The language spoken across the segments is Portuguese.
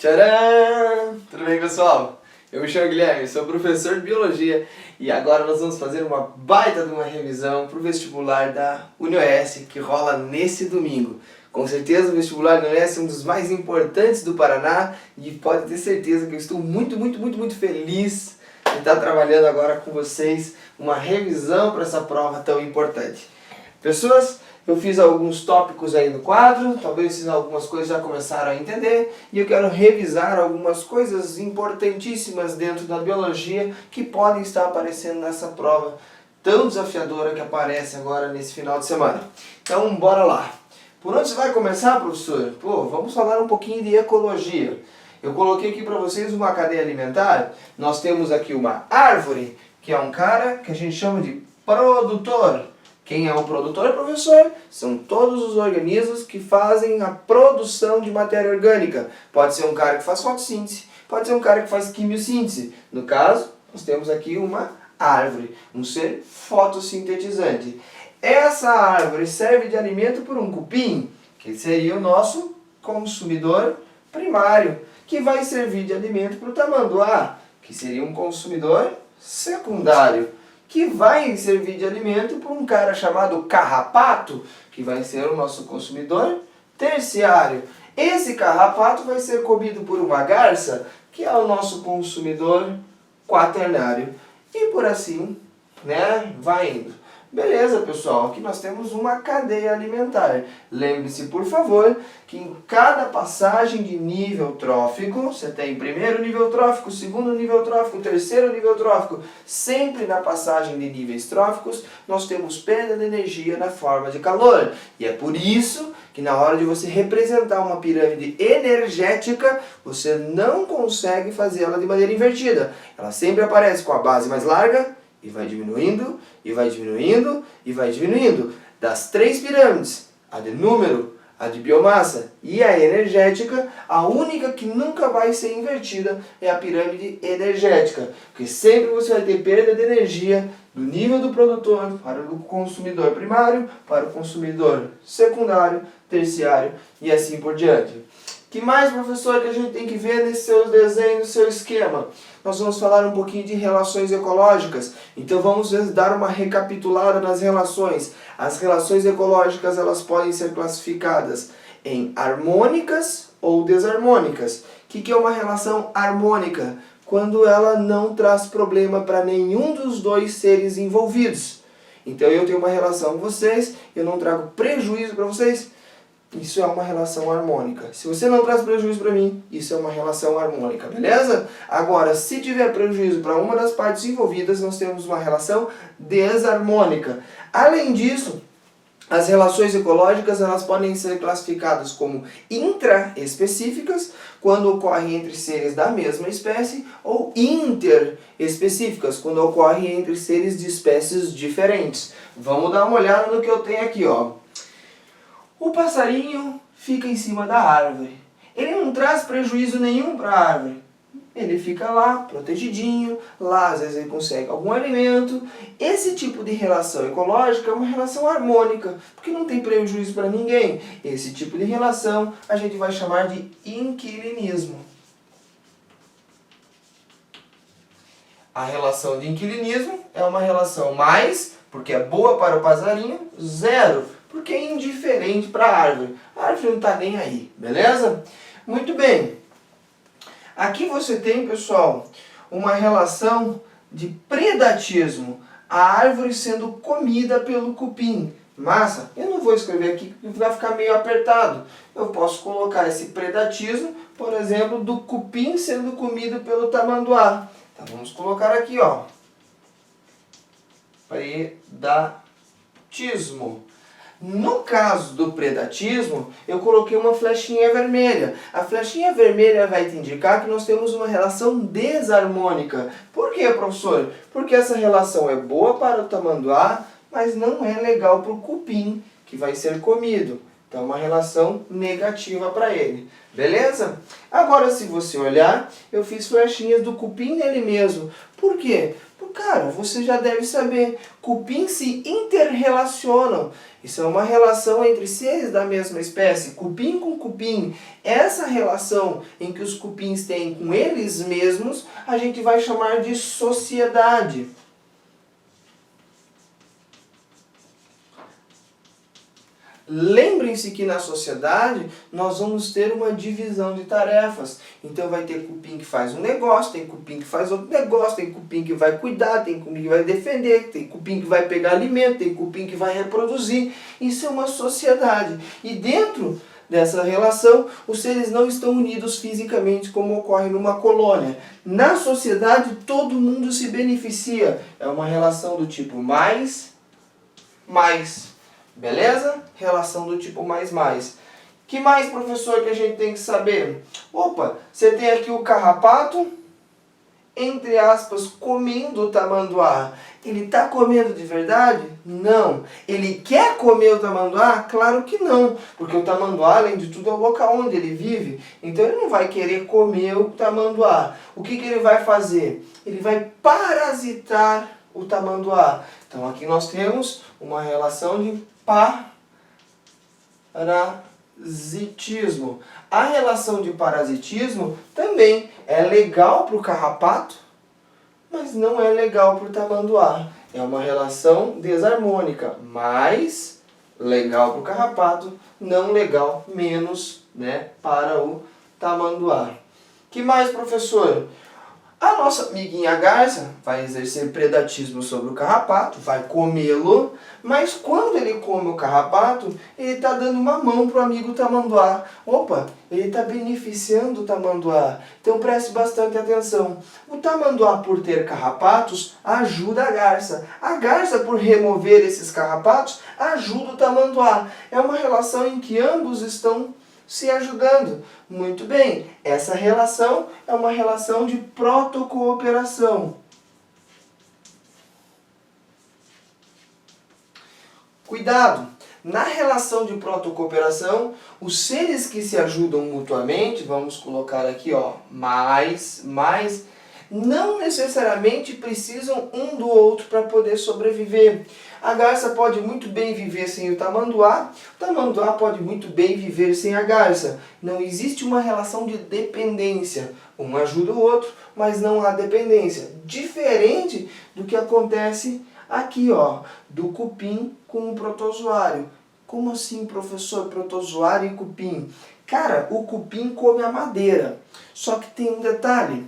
Tcharam! Tudo bem, pessoal? Eu me chamo Guilherme, sou professor de Biologia e agora nós vamos fazer uma baita de uma revisão para o vestibular da UniOS que rola nesse domingo. Com certeza o vestibular da UniOS é um dos mais importantes do Paraná e pode ter certeza que eu estou muito feliz de estar trabalhando agora com vocês uma revisão para essa prova tão importante. Pessoas, eu fiz alguns tópicos aí no quadro, talvez algumas coisas já começaram a entender, e eu quero revisar algumas coisas importantíssimas dentro da biologia que podem estar aparecendo nessa prova tão desafiadora que aparece agora nesse final de semana. Então, bora lá. Por onde você vai começar, professor? Vamos falar um pouquinho de ecologia. Eu coloquei aqui para vocês uma cadeia alimentar. Nós temos aqui uma árvore, que é um cara que a gente chama de produtor. Quem é o produtor, professor? São todos os organismos que fazem a produção de matéria orgânica. Pode ser um cara que faz fotossíntese, pode ser um cara que faz quimiossíntese. No caso, nós temos aqui uma árvore, um ser fotossintetizante. Essa árvore serve de alimento por um cupim, que seria o nosso consumidor primário, que vai servir de alimento para o tamanduá, que seria um consumidor secundário, que vai servir de alimento para um cara chamado carrapato, que vai ser o nosso consumidor terciário. Esse carrapato vai ser comido por uma garça, que é o nosso consumidor quaternário. E por assim, vai indo. Beleza, pessoal, aqui nós temos uma cadeia alimentar. Lembre-se, por favor, que em cada passagem de nível trófico, você tem primeiro nível trófico, segundo nível trófico, terceiro nível trófico. Sempre na passagem de níveis tróficos, nós temos perda de energia na forma de calor. E é por isso que na hora de você representar uma pirâmide energética, você não consegue fazê-la de maneira invertida. Ela sempre aparece com a base mais larga, e vai diminuindo, e vai diminuindo, e vai diminuindo. Das três pirâmides, a de número, a de biomassa e a energética, a única que nunca vai ser invertida é a pirâmide energética. Porque sempre você vai ter perda de energia do nível do produtor para o consumidor primário, para o consumidor secundário, terciário e assim por diante. Que mais, professor, que a gente tem que ver nesse seu desenho, no seu esquema? Nós vamos falar um pouquinho de relações ecológicas. Então vamos dar uma recapitulada nas relações. As relações ecológicas, elas podem ser classificadas em harmônicas ou desarmônicas. O que é uma relação harmônica? Quando ela não traz problema para nenhum dos dois seres envolvidos. Então eu tenho uma relação com vocês, eu não trago prejuízo para vocês. Isso é uma relação harmônica. Se você não traz prejuízo para mim, isso é uma relação harmônica, beleza? Agora, se tiver prejuízo para uma das partes envolvidas, nós temos uma relação desarmônica. Além disso, as relações ecológicas elas podem ser classificadas como intraespecíficas, quando ocorrem entre seres da mesma espécie, ou interespecíficas, quando ocorrem entre seres de espécies diferentes. Vamos dar uma olhada no que eu tenho aqui, ó. O passarinho fica em cima da árvore. Ele não traz prejuízo nenhum para a árvore. Ele fica lá, protegidinho, lá às vezes ele consegue algum alimento. Esse tipo de relação ecológica é uma relação harmônica, porque não tem prejuízo para ninguém. Esse tipo de relação a gente vai chamar de inquilinismo. A relação de inquilinismo é uma relação mais, porque é boa para o passarinho, zero, porque é indiferente para a árvore. A árvore não está nem aí, beleza? Muito bem. Aqui você tem, pessoal, uma relação de predatismo. A árvore sendo comida pelo cupim. Massa? Eu não vou escrever aqui porque vai ficar meio apertado. Eu posso colocar esse predatismo, por exemplo, do cupim sendo comido pelo tamanduá. Então vamos colocar aqui, ó. Predatismo. No caso do predatismo, eu coloquei uma flechinha vermelha. A flechinha vermelha vai te indicar que nós temos uma relação desarmônica. Por quê, professor? Porque essa relação é boa para o tamanduá, mas não é legal para o cupim, que vai ser comido. Então, uma relação negativa para ele. Beleza? Agora, se você olhar, eu fiz flechinhas do cupim nele mesmo. Por quê? Cara, você já deve saber, cupins se interrelacionam. Isso é uma relação entre seres da mesma espécie, cupim com cupim. Essa relação em que os cupins têm com eles mesmos, a gente vai chamar de sociedade. Lembrem-se que na sociedade nós vamos ter uma divisão de tarefas. Então vai ter cupim que faz um negócio, tem cupim que faz outro negócio, tem cupim que vai cuidar, tem cupim que vai defender, tem cupim que vai pegar alimento, tem cupim que vai reproduzir. Isso é uma sociedade. E dentro dessa relação, os seres não estão unidos fisicamente como ocorre numa colônia. Na sociedade todo mundo se beneficia. É uma relação do tipo mais. Beleza? Relação do tipo mais. Que mais, professor, que a gente tem que saber? Opa, você tem aqui o carrapato, entre aspas, comendo o tamanduá. Ele está comendo de verdade? Não. Ele quer comer o tamanduá? Claro que não. Porque o tamanduá, além de tudo, é o local onde ele vive. Então ele não vai querer comer o tamanduá. O que ele vai fazer? Ele vai parasitar o tamanduá. Então aqui nós temos uma relação de parasitismo. A relação de parasitismo também é legal para o carrapato, mas não é legal para o tamanduá. É uma relação desarmônica, mais legal para o carrapato, não legal, menos, né, para o tamanduá. Que mais, professor? A nossa amiguinha garça vai exercer predatismo sobre o carrapato, vai comê-lo, mas quando ele come o carrapato, ele está dando uma mão para o amigo tamanduá. Opa, ele está beneficiando o tamanduá. Então preste bastante atenção. O tamanduá, por ter carrapatos, ajuda a garça. A garça, por remover esses carrapatos, ajuda o tamanduá. É uma relação em que ambos estão se ajudando. Muito bem, essa relação é uma relação de protocooperação. Cuidado! Na relação de protocooperação, os seres que se ajudam mutuamente, vamos colocar aqui, ó, mais, não necessariamente precisam um do outro para poder sobreviver. A garça pode muito bem viver sem o tamanduá pode muito bem viver sem a garça. Não existe uma relação de dependência. Um ajuda o outro, mas não há dependência. Diferente do que acontece aqui, ó, do cupim com o protozoário. Como assim, professor, protozoário e cupim? Cara, o cupim come a madeira. Só que tem um detalhe.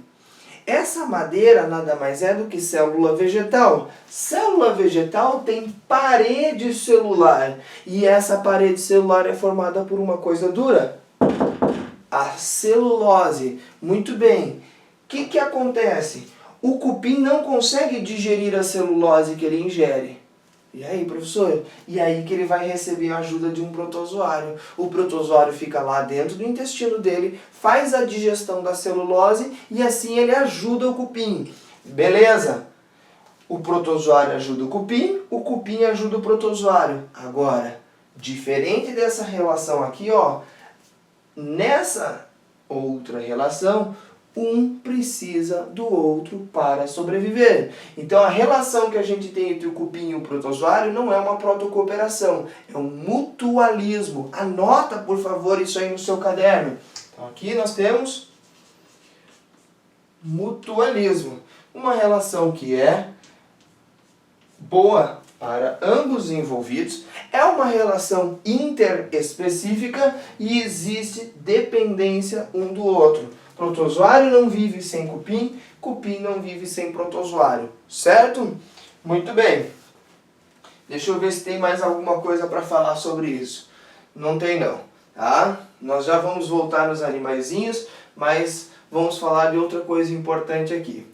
Essa madeira nada mais é do que célula vegetal. Célula vegetal tem parede celular. E essa parede celular é formada por uma coisa dura? A celulose. Muito bem. O que acontece? O cupim não consegue digerir a celulose que ele ingere. E aí, professor? E aí que ele vai receber a ajuda de um protozoário. O protozoário fica lá dentro do intestino dele, faz a digestão da celulose e assim ele ajuda o cupim. Beleza? O protozoário ajuda o cupim ajuda o protozoário. Agora, diferente dessa relação aqui, ó, nessa outra relação, um precisa do outro para sobreviver. Então a relação que a gente tem entre o cupim e o protozoário não é uma protocooperação, é um mutualismo. Anota, por favor, isso aí no seu caderno. Então aqui nós temos mutualismo, uma relação que é boa para ambos os envolvidos, é uma relação interespecífica e existe dependência um do outro. Protozoário não vive sem cupim, cupim não vive sem protozoário, certo? Muito bem. Deixa eu ver se tem mais alguma coisa para falar sobre isso. Não tem não, tá? Nós já vamos voltar nos animaizinhos, mas vamos falar de outra coisa importante aqui.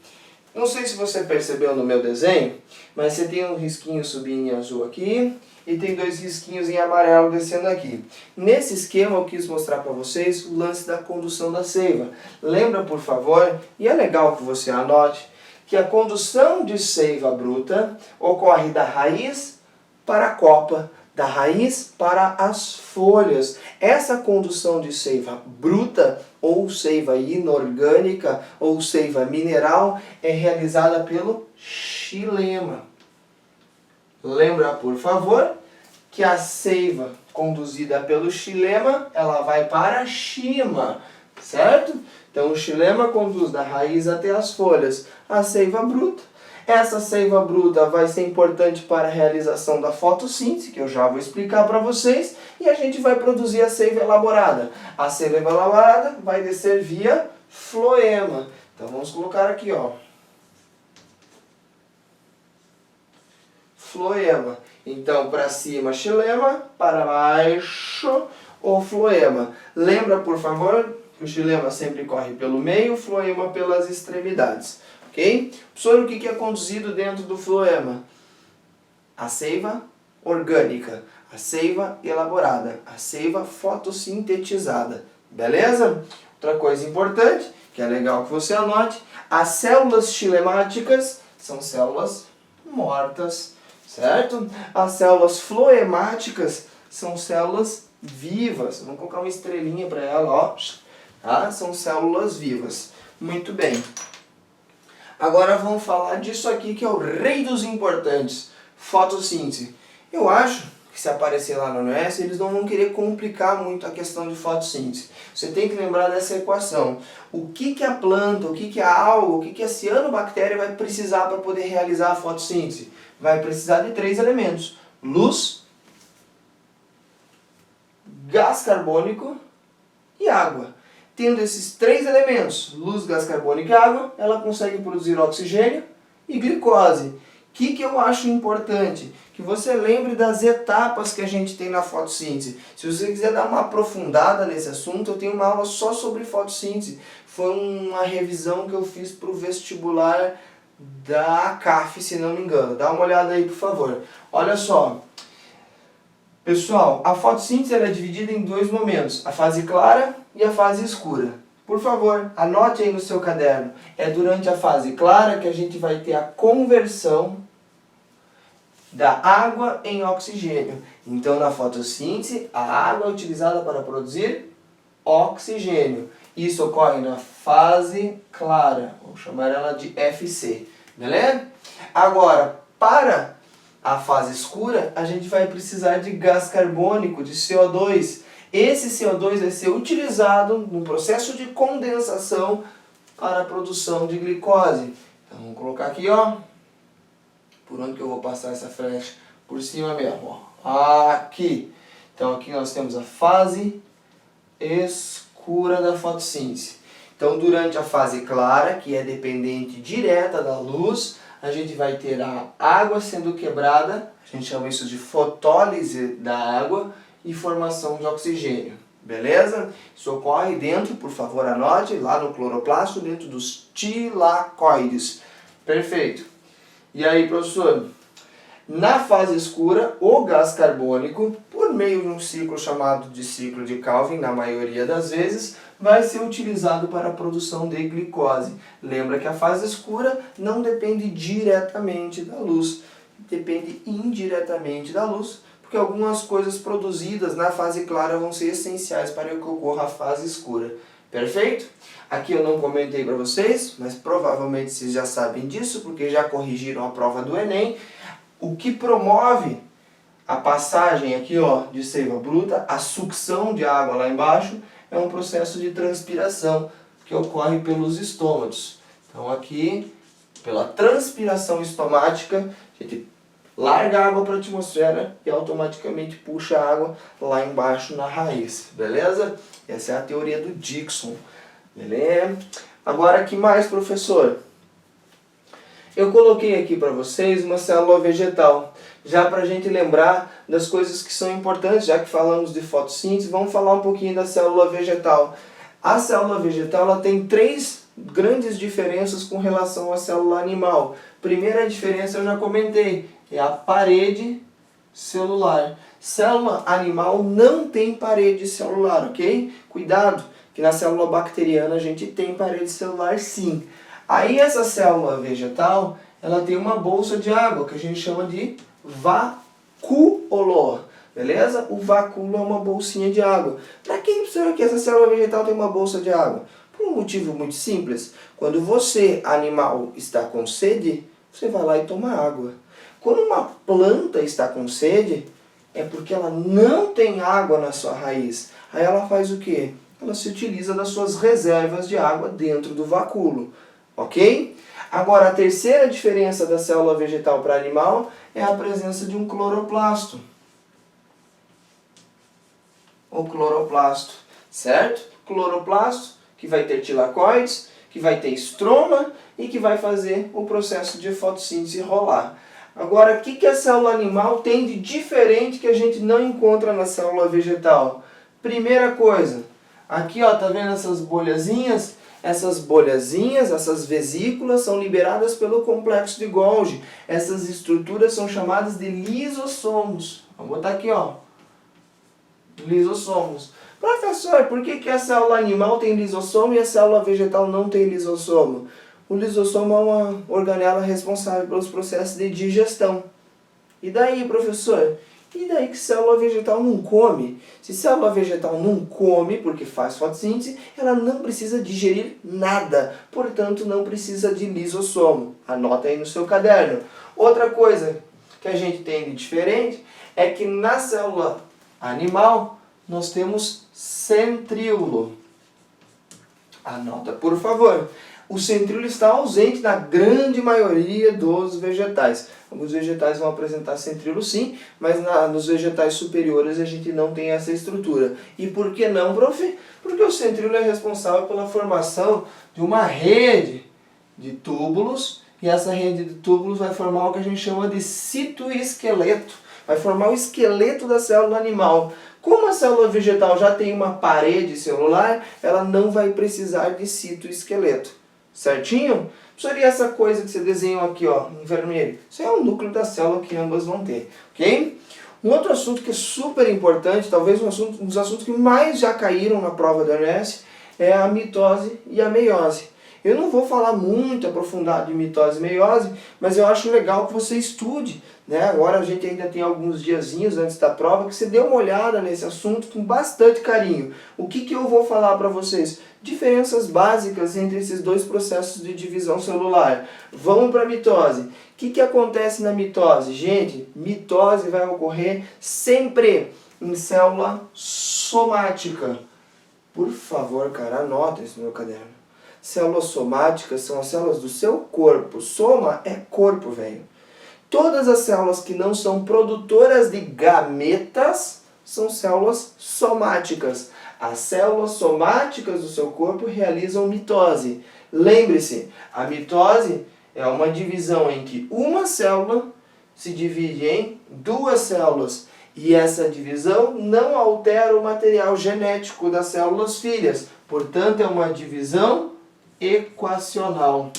Não sei se você percebeu no meu desenho, mas você tem um risquinho subindo em azul aqui e tem dois risquinhos em amarelo descendo aqui. Nesse esquema eu quis mostrar para vocês o lance da condução da seiva. Lembra, por favor, e é legal que você anote, que a condução de seiva bruta ocorre da raiz para a copa, da raiz para as folhas. Essa condução de seiva bruta, ou seiva inorgânica, ou seiva mineral, é realizada pelo xilema. Lembra, por favor, que a seiva conduzida pelo xilema, ela vai para a shima, certo? Então o xilema conduz da raiz até as folhas a seiva bruta. Essa seiva bruta vai ser importante para a realização da fotossíntese, que eu já vou explicar para vocês, e a gente vai produzir a seiva elaborada. A seiva elaborada vai descer via floema. Então vamos colocar aqui, ó. Floema. Então, para cima, xilema, para baixo, o floema. Lembra, por favor, que o xilema sempre corre pelo meio, o floema pelas extremidades. Ok? Professor, o que é conduzido dentro do floema? A seiva orgânica, a seiva elaborada, a seiva fotossintetizada. Beleza? Outra coisa importante, que é legal que você anote, as células xilemáticas são células mortas, certo? As células floemáticas são células vivas. Vamos colocar uma estrelinha para ela, ó. Tá? São células vivas. Muito bem. Agora vamos falar disso aqui que é o rei dos importantes, fotossíntese. Eu acho que se aparecer lá no UNS, eles não vão querer complicar muito a questão de fotossíntese. Você tem que lembrar dessa equação. O que a planta, o que a alga, o que a cianobactéria vai precisar para poder realizar a fotossíntese? Vai precisar de 3 elementos: luz, gás carbônico e água. Tendo esses 3 elementos, luz, gás carbônico e água, ela consegue produzir oxigênio e glicose. O que eu acho importante? Que você lembre das etapas que a gente tem na fotossíntese. Se você quiser dar uma aprofundada nesse assunto, eu tenho uma aula só sobre fotossíntese. Foi uma revisão que eu fiz para o vestibular da CAF, se não me engano. Dá uma olhada aí, por favor. Olha só. Pessoal, a fotossíntese é dividida em 2 momentos, a fase clara e a fase escura. Por favor, anote aí no seu caderno. É durante a fase clara que a gente vai ter a conversão da água em oxigênio. Então, na fotossíntese, a água é utilizada para produzir oxigênio. Isso ocorre na fase clara, vamos chamar ela de FC, beleza? Agora, para a fase escura, a gente vai precisar de gás carbônico, de CO2. Esse CO2 vai ser utilizado no processo de condensação para a produção de glicose. Então vamos colocar aqui, ó. Por onde que eu vou passar essa flecha? Por cima mesmo, ó. Aqui. Então aqui nós temos a fase escura da fotossíntese. Então durante a fase clara, que é dependente direta da luz, a gente vai ter a água sendo quebrada, a gente chama isso de fotólise da água e formação de oxigênio, beleza? Isso ocorre dentro, por favor anote, lá no cloroplasto, dentro dos tilacoides. Perfeito. E aí, professor? Na fase escura, o gás carbônico, por meio de um ciclo chamado de ciclo de Calvin, na maioria das vezes, vai ser utilizado para a produção de glicose. Lembra que a fase escura não depende diretamente da luz, depende indiretamente da luz, porque algumas coisas produzidas na fase clara vão ser essenciais para que ocorra a fase escura. Perfeito? Aqui eu não comentei para vocês, mas provavelmente vocês já sabem disso, porque já corrigiram a prova do Enem. O que promove a passagem aqui, ó, de seiva bruta, a sucção de água lá embaixo, é um processo de transpiração que ocorre pelos estômatos. Então aqui, pela transpiração estomática, a gente larga a água para a atmosfera e automaticamente puxa a água lá embaixo na raiz, beleza? Essa é a teoria do Dickson, beleza? Agora, que mais, professor? Eu coloquei aqui para vocês uma célula vegetal, já para a gente lembrar das coisas que são importantes, já que falamos de fotossíntese, vamos falar um pouquinho da célula vegetal. A célula vegetal ela tem 3 grandes diferenças com relação à célula animal. Primeira diferença eu já comentei, é a parede celular. Célula animal não tem parede celular, ok? Cuidado, que na célula bacteriana a gente tem parede celular sim. Aí essa célula vegetal, ela tem uma bolsa de água, que a gente chama de vacúolo. beleza? O vacúolo é uma bolsinha de água. Para que, professor, que essa célula vegetal tem uma bolsa de água? Por um motivo muito simples. Quando você, animal, está com sede, você vai lá e toma água. Quando uma planta está com sede, é porque ela não tem água na sua raiz. Aí ela faz o quê? Ela se utiliza das suas reservas de água dentro do vacúolo. Ok? Agora, a terceira diferença da célula vegetal para animal é a presença de um cloroplasto. O cloroplasto, certo? Cloroplasto, que vai ter tilacoides, que vai ter estroma e que vai fazer o processo de fotossíntese rolar. Agora, o que a célula animal tem de diferente que a gente não encontra na célula vegetal? Primeira coisa, aqui ó, tá vendo essas bolhazinhas? Essas bolhazinhas, essas vesículas são liberadas pelo complexo de Golgi. Essas estruturas são chamadas de lisossomos. Vamos botar aqui ó, lisossomos. Professor, por que a célula animal tem lisossomo e a célula vegetal não tem lisossomo? O lisossomo é uma organela responsável pelos processos de digestão. E daí, professor? E daí que célula vegetal não come? Se célula vegetal não come, porque faz fotossíntese, ela não precisa digerir nada. Portanto, não precisa de lisossomo. Anota aí no seu caderno. Outra coisa que a gente tem de diferente é que na célula animal nós temos centríolo. Anota, por favor. O centríolo está ausente na grande maioria dos vegetais. Alguns vegetais vão apresentar centríolo sim, mas nos vegetais superiores a gente não tem essa estrutura. E por que não, prof? Porque o centríolo é responsável pela formação de uma rede de túbulos, e essa rede de túbulos vai formar o que a gente chama de citoesqueleto. Vai formar o esqueleto da célula animal. Como a célula vegetal já tem uma parede celular, ela não vai precisar de citoesqueleto. Certinho? Seria essa coisa que você desenhou aqui ó, em vermelho. Isso é o núcleo da célula que ambas vão ter. Ok? Um outro assunto que é super importante, talvez um dos assuntos que mais já caíram na prova da UNS, é a mitose e a meiose. Eu não vou falar muito aprofundado de mitose e meiose, mas eu acho legal que você estude, né? Agora a gente ainda tem alguns diazinhos antes da prova, que você dê uma olhada nesse assunto com bastante carinho. O que eu vou falar para vocês? Diferenças básicas entre esses dois processos de divisão celular. Vamos para a mitose. O que acontece na mitose? Gente, mitose vai ocorrer sempre em célula somática. Por favor, cara, anota isso no meu caderno. Células somáticas são as células do seu corpo. Soma é corpo, velho. Todas as células que não são produtoras de gametas são células somáticas. As células somáticas do seu corpo realizam mitose. Lembre-se, a mitose é uma divisão em que uma célula se divide em duas células. E essa divisão não altera o material genético das células filhas. Portanto, é uma divisão equacional.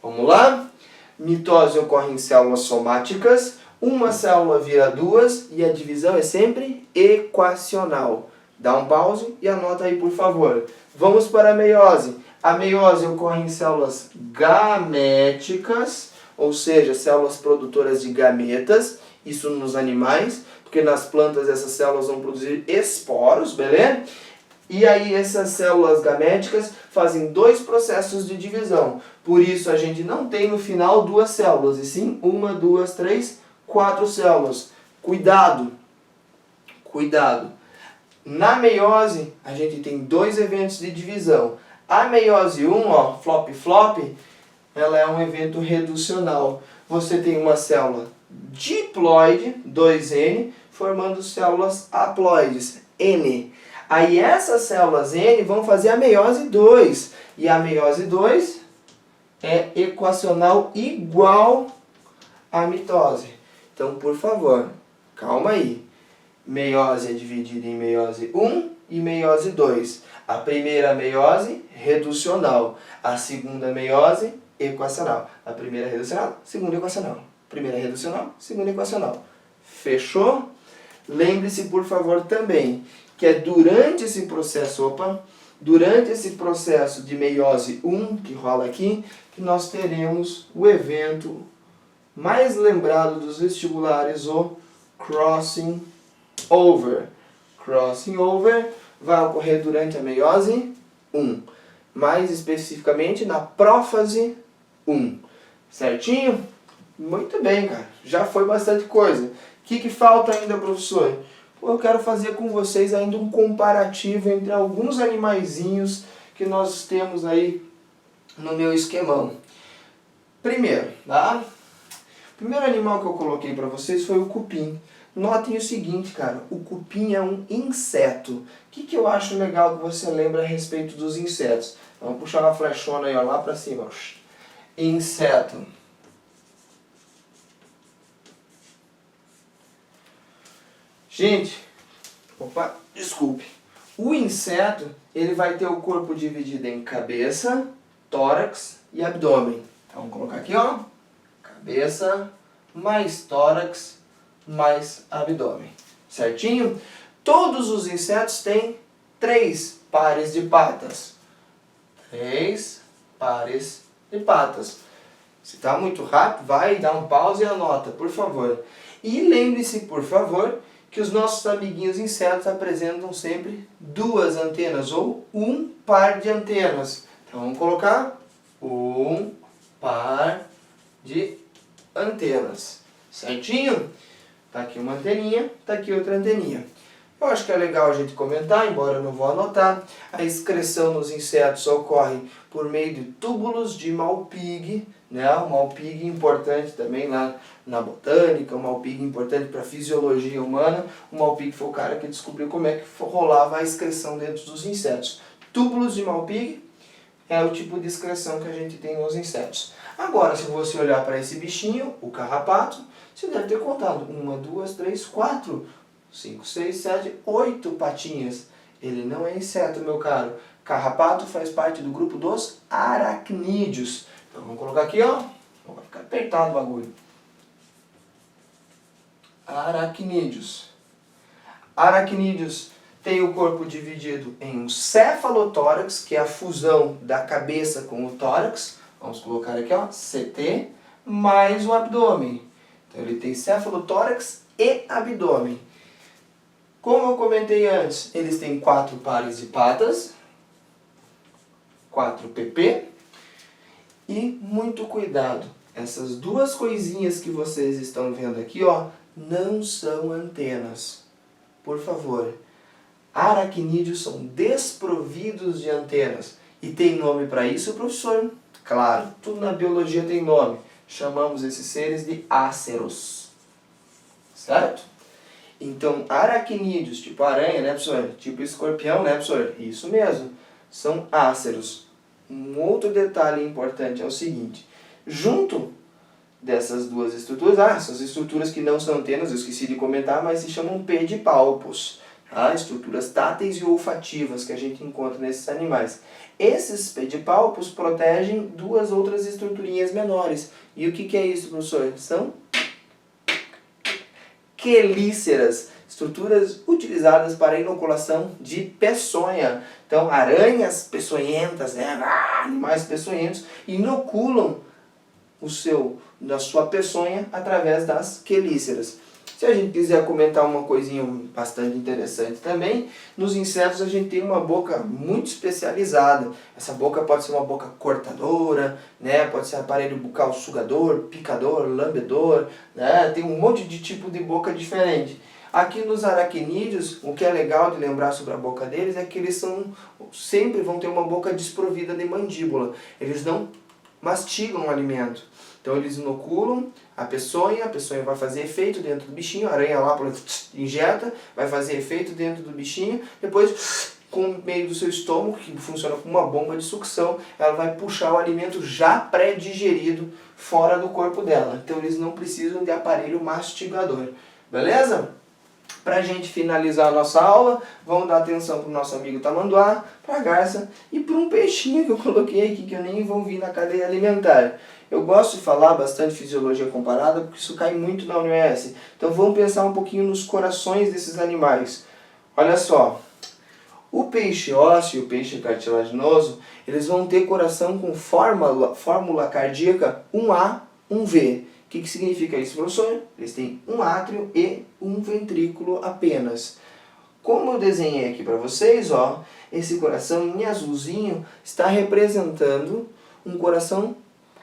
Vamos lá? Mitose ocorre em células somáticas, uma célula vira duas e a divisão é sempre equacional. Dá um pause e anota aí, por favor. Vamos para a meiose. A meiose ocorre em células gaméticas, ou seja, células produtoras de gametas, isso nos animais, porque nas plantas essas células vão produzir esporos, beleza? E aí essas células gaméticas fazem dois processos de divisão. Por isso a gente não tem no final duas células, e sim uma, duas, três, quatro células. Cuidado! Cuidado! Na meiose a gente tem dois eventos de divisão. A meiose 1, ó, flop, ela é um evento reducional. Você tem uma célula diploide, 2N, formando células haploides, N. Aí essas células N vão fazer a meiose 2. E a meiose 2 é equacional igual à mitose. Então, por favor, calma aí. Meiose é dividida em meiose 1 e meiose 2. A primeira meiose, reducional. A segunda meiose, equacional. A primeira reducional, segunda equacional. Primeira reducional, segunda equacional. Fechou? Lembre-se, por favor, também que é durante esse processo, durante esse processo de meiose 1, que rola aqui, que nós teremos o evento mais lembrado dos vestibulares, o crossing over. Crossing over vai ocorrer durante a meiose 1. Mais especificamente na prófase 1. Certinho? Muito bem, cara. Já foi bastante coisa. O que falta ainda, professor? Eu quero fazer com vocês ainda um comparativo entre alguns animaizinhos que nós temos aí no meu esquemão. Primeiro, tá? O primeiro animal que eu coloquei para vocês foi o cupim. Notem o seguinte, cara, o cupim é um inseto. O que eu acho legal que você lembra a respeito dos insetos? Vamos puxar uma flechona aí, ó, lá para cima. Inseto. Gente, opa, desculpe. O inseto, ele vai ter o corpo dividido em cabeça, tórax e abdômen. Então, vamos colocar aqui, ó. Cabeça, mais tórax, mais abdômen. Certinho? Todos os insetos têm 3 pares de patas. 3 pares de patas. Se está muito rápido, vai dar um pause e anota, por favor. E lembre-se, por favor, que os nossos amiguinhos insetos apresentam sempre 2 antenas, ou um par de antenas. Então vamos colocar um par de antenas. Certinho? Tá aqui uma anteninha, tá aqui outra anteninha. Eu acho que é legal a gente comentar, embora eu não vou anotar. A excreção nos insetos ocorre por meio de túbulos de Malpighi, né? O Malpighi importante também lá na botânica, o Malpighi importante para a fisiologia humana. O Malpighi foi o cara que descobriu como é que rolava a excreção dentro dos insetos. Túbulos de Malpighi é o tipo de excreção que a gente tem nos insetos. Agora, se você olhar para esse bichinho, o carrapato, você deve ter contado 1, 2, 3, 4, 5, 6, 7, 8 patinhas. Ele não é inseto, meu caro. Carrapato faz parte do grupo dos aracnídeos. Então vamos colocar aqui, ó. Vai ficar apertado o bagulho. Aracnídeos. Aracnídeos tem o corpo dividido em um cefalotórax, que é a fusão da cabeça com o tórax. Vamos colocar aqui, ó, CT, mais o abdômen. Então ele tem cefalotórax e abdômen. Como eu comentei antes, eles têm 4 pares de patas, 4 pp. E muito cuidado, essas 2 coisinhas que vocês estão vendo aqui, ó, não são antenas. Por favor, aracnídeos são desprovidos de antenas. E tem nome para isso, professor? Claro, tudo na biologia tem nome. Chamamos esses seres de áceros. Certo? Então, aracnídeos, tipo aranha, né, professor? Tipo escorpião, né, professor? Isso mesmo, são áceros. Um outro detalhe importante é o seguinte: junto dessas 2 estruturas, essas estruturas que não são antenas, eu esqueci de comentar, mas se chamam pedipalpos. Tá? Estruturas táteis e olfativas que a gente encontra nesses animais. Esses pedipalpos protegem 2 outras estruturinhas menores. E o que é isso, professor? São quelíceras, estruturas utilizadas para a inoculação de peçonha. Então, aranhas peçonhentas, né? Animais peçonhentos, inoculam na sua peçonha através das quelíceras. Se a gente quiser comentar uma coisinha bastante interessante também, nos insetos a gente tem uma boca muito especializada. Essa boca pode ser uma boca cortadora, né? Pode ser aparelho bucal sugador, picador, lambedor, né? Tem um monte de tipo de boca diferente. Aqui nos aracnídeos, o que é legal de lembrar sobre a boca deles é que eles sempre vão ter uma boca desprovida de mandíbula. Eles não mastigam o alimento. Então eles inoculam a peçonha vai fazer efeito dentro do bichinho, a aranha lá injeta, vai fazer efeito dentro do bichinho, depois com o meio do seu estômago, que funciona como uma bomba de sucção, ela vai puxar o alimento já pré-digerido fora do corpo dela. Então eles não precisam de aparelho mastigador. Beleza? Para a gente finalizar a nossa aula, vamos dar atenção para o nosso amigo tamanduá, para a garça e para um peixinho que eu coloquei aqui, que eu nem envolvi na cadeia alimentar. Eu gosto de falar bastante fisiologia comparada, porque isso cai muito na UniOS. Então vamos pensar um pouquinho nos corações desses animais. Olha só, o peixe ósseo e o peixe cartilaginoso, eles vão ter coração com fórmula cardíaca 1A, 1V. que significa isso, professor? Eles têm um átrio e um ventrículo apenas. Como eu desenhei aqui para vocês, ó, esse coração em azulzinho está representando um coração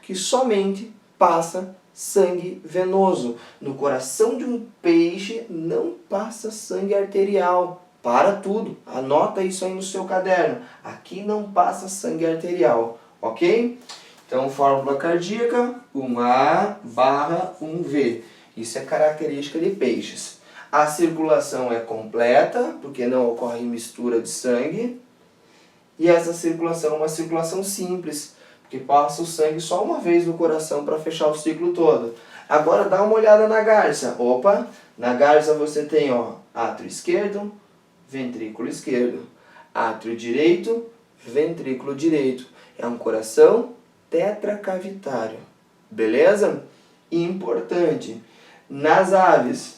que somente passa sangue venoso. No coração de um peixe não passa sangue arterial. Para tudo, anota isso aí no seu caderno. Aqui não passa sangue arterial, ok? Então, fórmula cardíaca, 1A/1V. Isso é característica de peixes. A circulação é completa, porque não ocorre mistura de sangue. E essa circulação é uma circulação simples, porque passa o sangue só uma vez no coração para fechar o ciclo todo. Agora dá uma olhada na garça. Opa, na garça você tem, ó, átrio esquerdo, ventrículo esquerdo. Átrio direito, ventrículo direito. É um coração tetracavitário. Beleza? Importante. Nas aves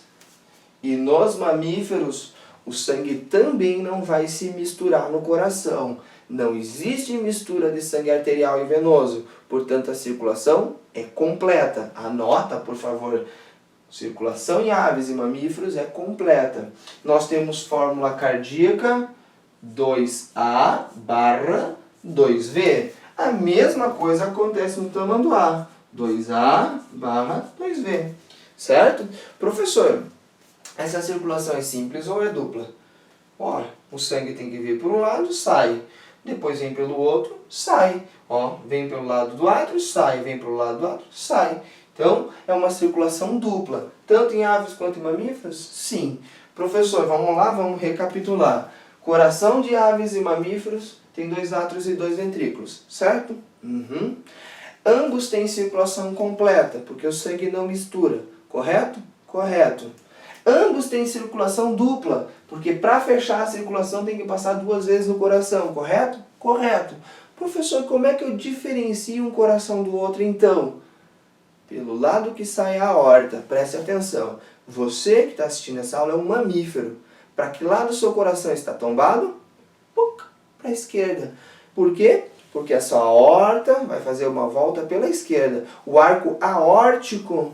e nos mamíferos, o sangue também não vai se misturar no coração. Não existe mistura de sangue arterial e venoso. Portanto, a circulação é completa. Anota, por favor. Circulação em aves e mamíferos é completa. Nós temos fórmula cardíaca 2A/2V. A mesma coisa acontece no tamanduá. 2A/2V. Certo? Professor, essa circulação é simples ou é dupla? Ora, o sangue tem que vir por um lado, sai. Depois vem pelo outro, sai. Ó, vem pelo lado do átrio, sai. Vem pelo lado do átrio, sai. Então, é uma circulação dupla. Tanto em aves quanto em mamíferos? Sim. Professor, vamos lá, vamos recapitular. Coração de aves e mamíferos tem 2 átrios e 2 ventrículos, certo? Ambos têm circulação completa, porque o sangue não mistura, correto? Correto. Ambos têm circulação dupla, porque para fechar a circulação tem que passar 2 vezes no coração, correto? Correto. Professor, como é que eu diferencio um coração do outro então? Pelo lado que sai a aorta, preste atenção. Você que está assistindo essa aula é um mamífero. Para que lado o seu coração está tombado? Para a esquerda. Por quê? Porque a sua aorta vai fazer uma volta pela esquerda. O arco aórtico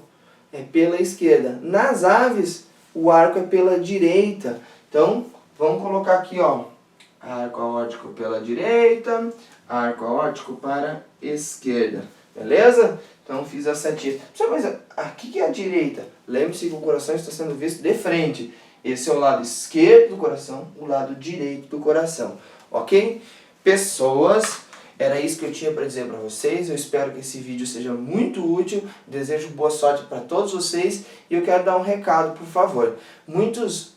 é pela esquerda. Nas aves, o arco é pela direita. Então, vamos colocar aqui, ó. Arco aórtico pela direita, arco aórtico para a esquerda. Beleza? Então, fiz a setinha. Mas aqui que é a direita. Lembre-se que o coração está sendo visto de frente. Esse é o lado esquerdo do coração, o lado direito do coração. Ok? Pessoas, era isso que eu tinha para dizer para vocês. Eu espero que esse vídeo seja muito útil. Desejo boa sorte para todos vocês. E eu quero dar um recado, por favor. Muitos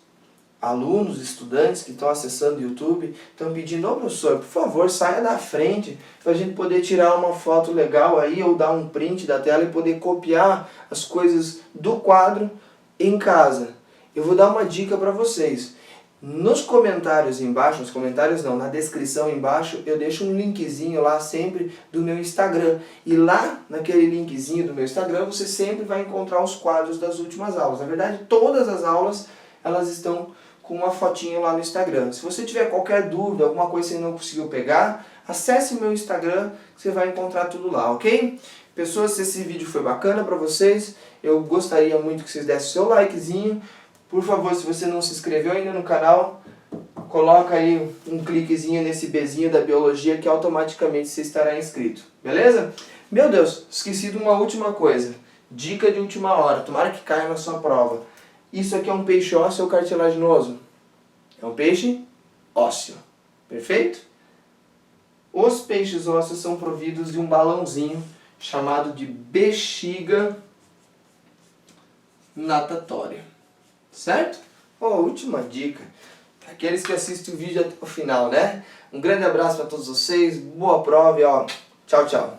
alunos, estudantes que estão acessando o YouTube estão pedindo: ô professor, por favor, saia da frente para a gente poder tirar uma foto legal aí ou dar um print da tela e poder copiar as coisas do quadro em casa. Eu vou dar uma dica para vocês. Nos comentários embaixo, nos comentários não, na descrição embaixo, eu deixo um linkzinho lá sempre do meu Instagram. E lá, naquele linkzinho do meu Instagram, você sempre vai encontrar os quadros das últimas aulas. Na verdade, todas as aulas, elas estão com uma fotinha lá no Instagram. Se você tiver qualquer dúvida, alguma coisa que você não conseguiu pegar, acesse o meu Instagram, que você vai encontrar tudo lá, ok? Pessoas, se esse vídeo foi bacana para vocês, eu gostaria muito que vocês dessem o seu likezinho. Por favor, se você não se inscreveu ainda no canal, coloca aí um cliquezinho nesse Bzinho da biologia que automaticamente você estará inscrito. Beleza? Meu Deus, esqueci de uma última coisa. Dica de última hora, tomara que caia na sua prova. Isso aqui é um peixe ósseo ou cartilaginoso? É um peixe ósseo. Perfeito? Os peixes ósseos são providos de um balãozinho chamado de bexiga natatória. Certo? Última dica. Aqueles que assistem o vídeo até o final, né? Um grande abraço para todos vocês, boa prova e ó, tchau, tchau.